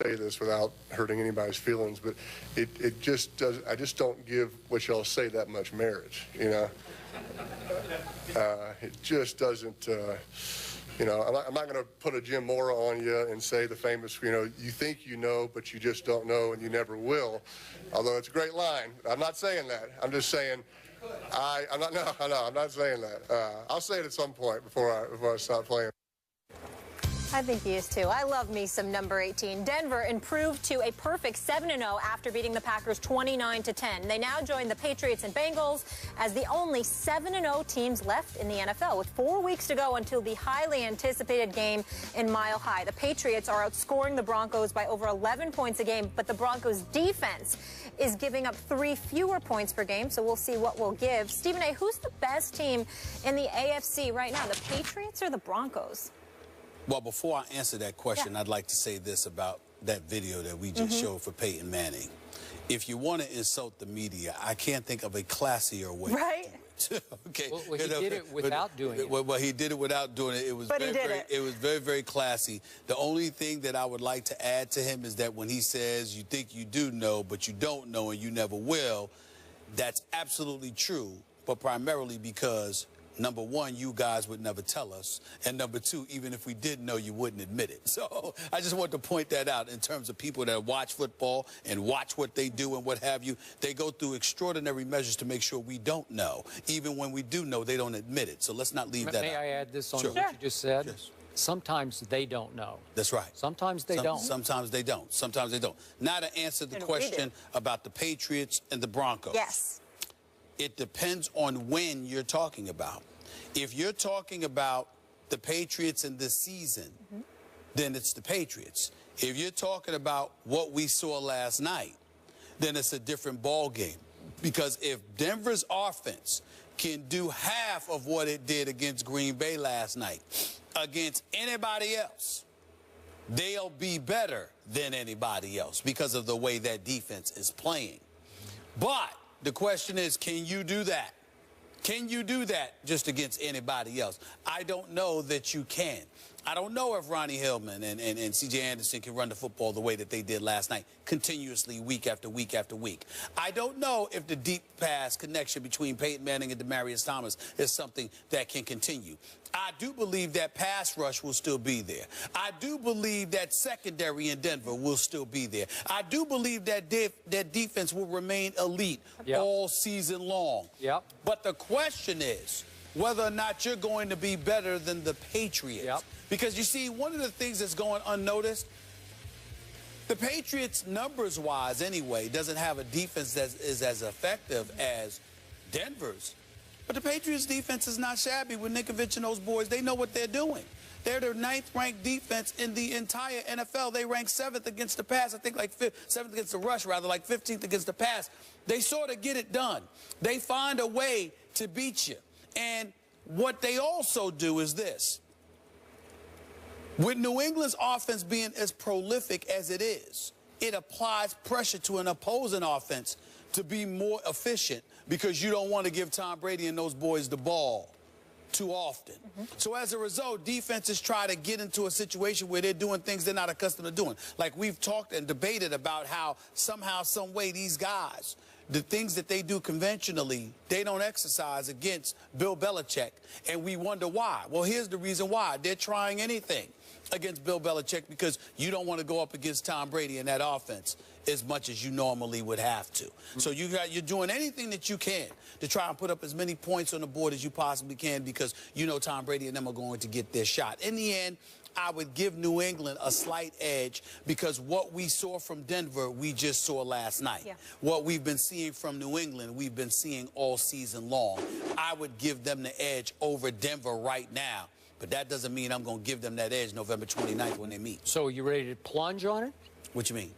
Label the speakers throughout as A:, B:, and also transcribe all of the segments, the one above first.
A: say this without hurting anybody's feelings, but it just does. I just don't give what y'all say that much merit. You know, it just doesn't. You know, I'm not going to put a Jim Mora on you and say the famous, you know, you think you know, but you just don't know and you never will. Although it's a great line. I'm not saying that. I'm just saying I'm not saying that. I'll say it at some point before I stop playing.
B: I think he is too. I love me some number 18. Denver improved to a perfect 7-0 after beating the Packers 29-10. They now join the Patriots and Bengals as the only 7-0 teams left in the NFL, with 4 weeks to go until the highly anticipated game in Mile High. The Patriots are outscoring the Broncos by over 11 points a game, but the Broncos defense is giving up 3 fewer points per game, so we'll see what we'll give. Stephen A., who's the best team in the AFC right now, the Patriots or the Broncos?
C: Well, before I answer that question, I'd like to say this about that video that we just showed for Peyton Manning. If you want to insult the media, I can't think of a classier way to do it. Okay.
D: Well, he did it without doing it.
C: Well, he did it without doing it. It was very, very classy. The only thing that I would like to add to him is that when he says you think you do know, but you don't know and you never will, that's absolutely true, but primarily because number one, you guys would never tell us. And number two, even if we did know, you wouldn't admit it. So I just want to point that out in terms of people that watch football and watch what they do and what have you. They go through extraordinary measures to make sure we don't know. Even when we do know, they don't admit it. So let's not leave that out.
D: May I add this on what you just said?
C: Yes.
D: Sometimes they don't know.
C: That's right.
D: Sometimes they don't.
C: Sometimes they don't. Sometimes they don't. Now to answer the question about the Patriots and the Broncos.
B: Yes.
C: It depends on when you're talking about. If you're talking about the Patriots in this season, then it's the Patriots. If you're talking about what we saw last night, then it's a different ball game. Because if Denver's offense can do half of what it did against Green Bay last night, against anybody else, they'll be better than anybody else because of the way that defense is playing. But the question is, can you do that? Can you do that just against anybody else? I don't know that you can. I don't know if Ronnie Hillman and C.J. Anderson can run the football the way that they did last night, continuously, week after week after week. I don't know if the deep pass connection between Peyton Manning and Demaryius Thomas is something that can continue. I do believe that pass rush will still be there. I do believe that secondary in Denver will still be there. I do believe that that defense will remain elite all season long. But the question is whether or not you're going to be better than the Patriots. Because you see, one of the things that's going unnoticed, the Patriots, numbers-wise anyway, doesn't have a defense that is as effective as Denver's. But the Patriots' defense is not shabby with Nikovich and those boys. They know what they're doing. They're their 9th-ranked defense in the entire NFL. They rank 7th against the pass. I think like 7th against the rush, rather, like 15th against the pass. They sort of get it done. They find a way to beat you. And what they also do is this. With New England's offense being as prolific as it is, it applies pressure to an opposing offense to be more efficient because you don't want to give Tom Brady and those boys the ball too often. So as a result, defenses try to get into a situation where they're doing things they're not accustomed to doing. Like we've talked and debated about how somehow, some way, these guys, the things that they do conventionally, they don't exercise against Bill Belichick. And we wonder why. Well, here's the reason why. They're trying anything against Bill Belichick because you don't want to go up against Tom Brady in that offense as much as you normally would have to. So you're doing anything that you can to try and put up as many points on the board as you possibly can because you know Tom Brady and them are going to get their shot. In the end, I would give New England a slight edge because what we saw from Denver, we just saw last night. What we've been seeing from New England, we've been seeing all season long. I would give them the edge over Denver right now. But that doesn't mean I'm going to give them that edge November 29th when they meet.
D: So you ready to plunge on it?
C: What you mean?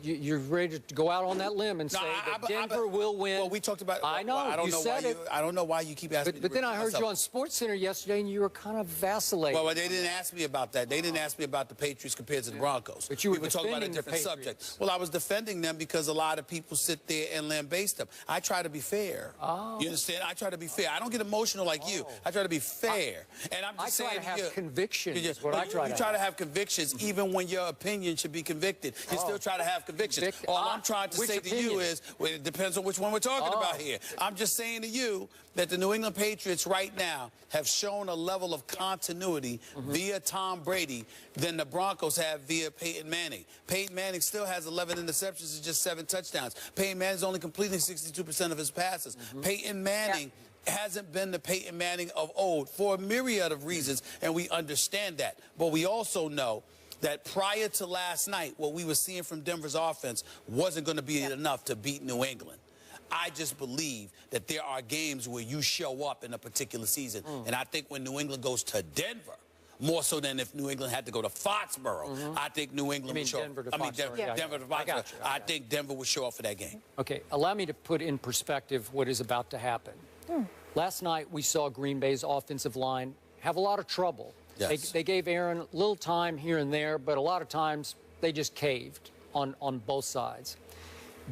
D: You're ready to go out on that limb and say that Denver will win.
C: Well, we talked about.
D: I know.
C: I don't know
D: said
C: why
D: it.
C: I don't know why you keep asking.
D: But then I heard you on SportsCenter yesterday, and you were kind of vacillating.
C: Well, they didn't ask me about that. They didn't ask me about the Patriots compared to the Broncos.
D: But you were
C: talking about a different subject. Well, I was defending them because a lot of people sit there and lambaste them. I try to be fair. You understand? I try to be fair. I don't get emotional like you. I try to be fair. And I'm just saying,
D: I try to have convictions.
C: You try to have convictions even when your opinion should be convicted. You still try to have conviction. All I'm trying to say to you is, well, it depends on which one we're talking about here. I'm just saying to you that the New England Patriots right now have shown a level of continuity via Tom Brady than the Broncos have via Peyton Manning. Peyton Manning still has 11 interceptions and just 7 touchdowns. Peyton Manning's only completing 62% of his passes. Peyton Manning hasn't been the Peyton Manning of old for a myriad of reasons, and we understand that. But we also know that prior to last night, what we were seeing from Denver's offense wasn't going to be enough to beat New England. I just believe that there are games where you show up in a particular season. And I think when New England goes to Denver, more so than if New England had to go to Foxborough, I think New England would show up. Denver to Foxborough. I think Denver would show up for that game.
D: Okay, allow me to put in perspective what is about to happen. Last night, we saw Green Bay's offensive line have a lot of trouble.
C: Yes.
D: They gave Aaron a little time here and there, but a lot of times they just caved on both sides.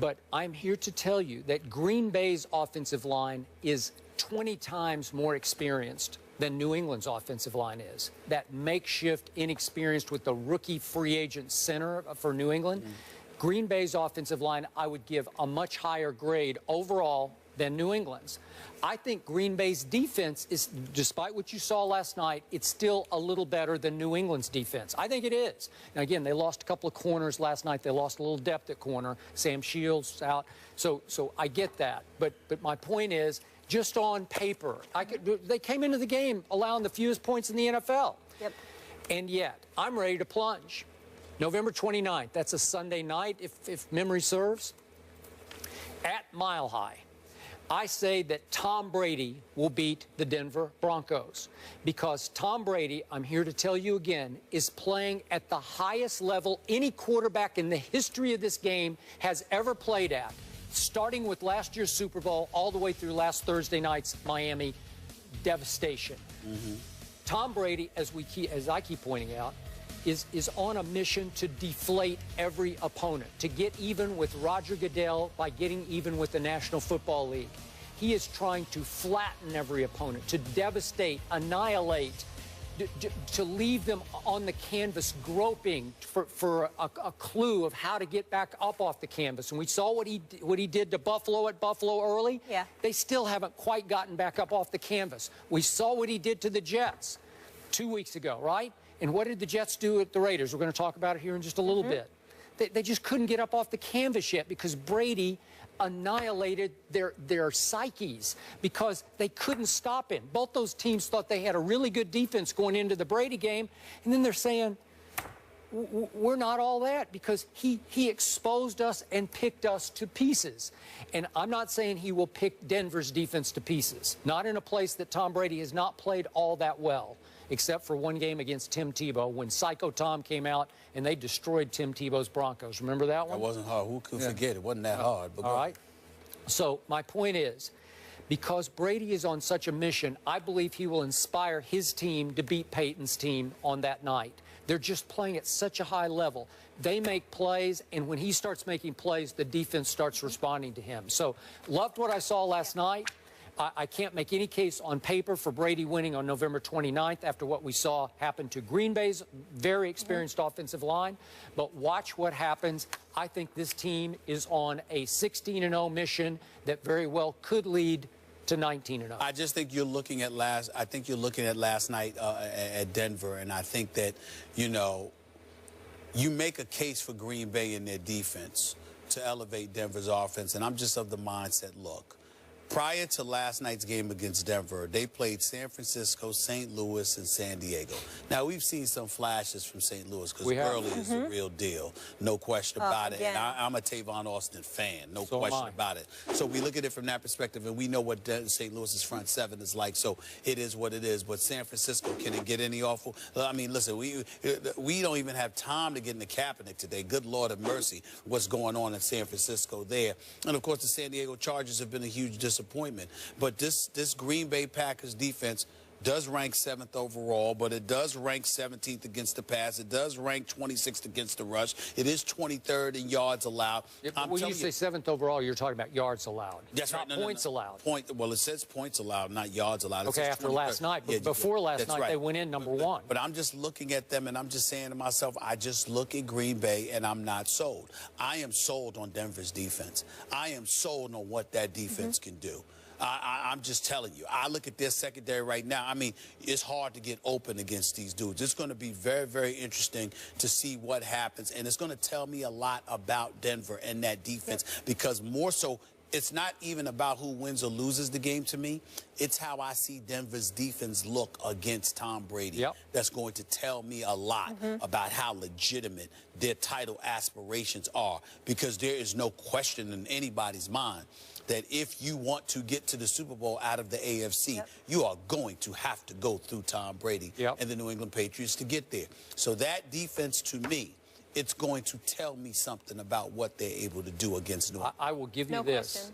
D: But I'm here to tell you that Green Bay's offensive line is 20 times more experienced than New England's offensive line is. That makeshift, inexperienced with the rookie free agent center for New England. Green Bay's offensive line, I would give a much higher grade overall than New England's. I think Green Bay's defense is, despite what you saw last night, it's still a little better than New England's defense. I think it is. Now, again, they lost a couple of corners last night. They lost a little depth at corner. Sam Shields out. So I get that. But my point is, just on paper, they came into the game allowing the fewest points in the NFL. And yet, I'm ready to plunge. November 29th, that's a Sunday night, if memory serves, at Mile High. I say that Tom Brady will beat the Denver Broncos because Tom Brady, I'm here to tell you again, is playing at the highest level any quarterback in the history of this game has ever played at, starting with last year's Super Bowl all the way through last Thursday night's Miami devastation. Tom Brady, as I keep pointing out, is on a mission to deflate every opponent, to get even with Roger Goodell by getting even with the National Football League. He is trying to flatten every opponent, to devastate, annihilate, to leave them on the canvas groping for a clue of how to get back up off the canvas. And we saw what he did to Buffalo at Buffalo early. They still haven't quite gotten back up off the canvas. We saw what he did to the Jets 2 weeks ago, right? And what did the Jets do at the Raiders? We're going to talk about it here in just a little bit. They just couldn't get up off the canvas yet because Brady annihilated their psyches because they couldn't stop him. Both those teams thought they had a really good defense going into the Brady game, and then they're saying, we're not all that because he exposed us and picked us to pieces. And I'm not saying he will pick Denver's defense to pieces, not in a place that Tom Brady has not played all that well, except for one game against Tim Tebow when Psycho Tom came out and they destroyed Tim Tebow's Broncos. Remember that one?
C: That wasn't hard. Who could forget? It wasn't that hard. But
D: all right. So my point is, because Brady is on such a mission, I believe he will inspire his team to beat Peyton's team on that night. They're just playing at such a high level. They make plays, and when he starts making plays, the defense starts responding to him. So loved what I saw last night. I can't make any case on paper for Brady winning on November 29th after what we saw happen to Green Bay's very experienced offensive line. But watch what happens. I think this team is on a 16-0 mission that very well could lead to 19-0.
C: I just think you're looking at last night at Denver, and I think that, you know, you make a case for Green Bay in their defense to elevate Denver's offense, and I'm just of the mindset, look, prior to last night's game against Denver, they played San Francisco, St. Louis, and San Diego. Now, we've seen some flashes from St. Louis because Gurley is the real deal. No question about it. And I'm a Tavon Austin fan. No question about it. So we look at it from that perspective, and we know what St. Louis's front seven is like. So it is what it is. But San Francisco, can it get any awful? I mean, listen, we don't even have time to get in the Kaepernick today. Good Lord of mercy, what's going on in San Francisco there. And, of course, the San Diego Chargers have been a huge disappointment. But this Green Bay Packers defense does rank 7th overall, but it does rank 17th against the pass. It does rank 26th against the rush. It is 23rd in yards allowed.
D: Yeah, when you say 7th overall, you're talking about yards allowed.
C: That's
D: not
C: right.
D: Points allowed.
C: Well, it says points allowed, not yards allowed.
D: Okay, after last night. But before last night, they went in number 1.
C: But I'm just looking at them, and I'm just saying to myself, I just look at Green Bay, and I'm not sold. I am sold on Denver's defense. I am sold on what that defense can do. I'm just telling you. I look at their secondary right now. I mean, it's hard to get open against these dudes. It's going to be very, very interesting to see what happens, and it's going to tell me a lot about Denver and that defense because more so, it's not even about who wins or loses the game to me. It's how I see Denver's defense look against Tom Brady. That's going to tell me a lot about how legitimate their title aspirations are, because there is no question in anybody's mind that if you want to get to the Super Bowl out of the AFC, you are going to have to go through Tom Brady and the New England Patriots to get there. So that defense, to me, it's going to tell me something about what they're able to do against New England.
D: I will give you this.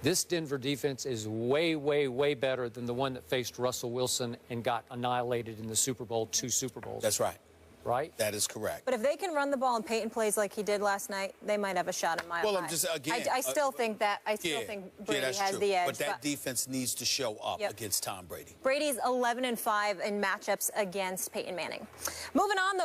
D: This Denver defense is way, way, way better than the one that faced Russell Wilson and got annihilated in the Super Bowl 2 Super Bowls.
C: That's right.
D: Right?
C: That is correct.
B: But if they can run the ball and Peyton plays like he did last night, they might have a shot at mile high.
C: I'm just, again,
B: I still think that. I still think Brady has
C: true.
B: the edge.
C: But that defense needs to show up against Tom Brady.
B: Brady's 11-5 in matchups against Peyton Manning. Moving on, though.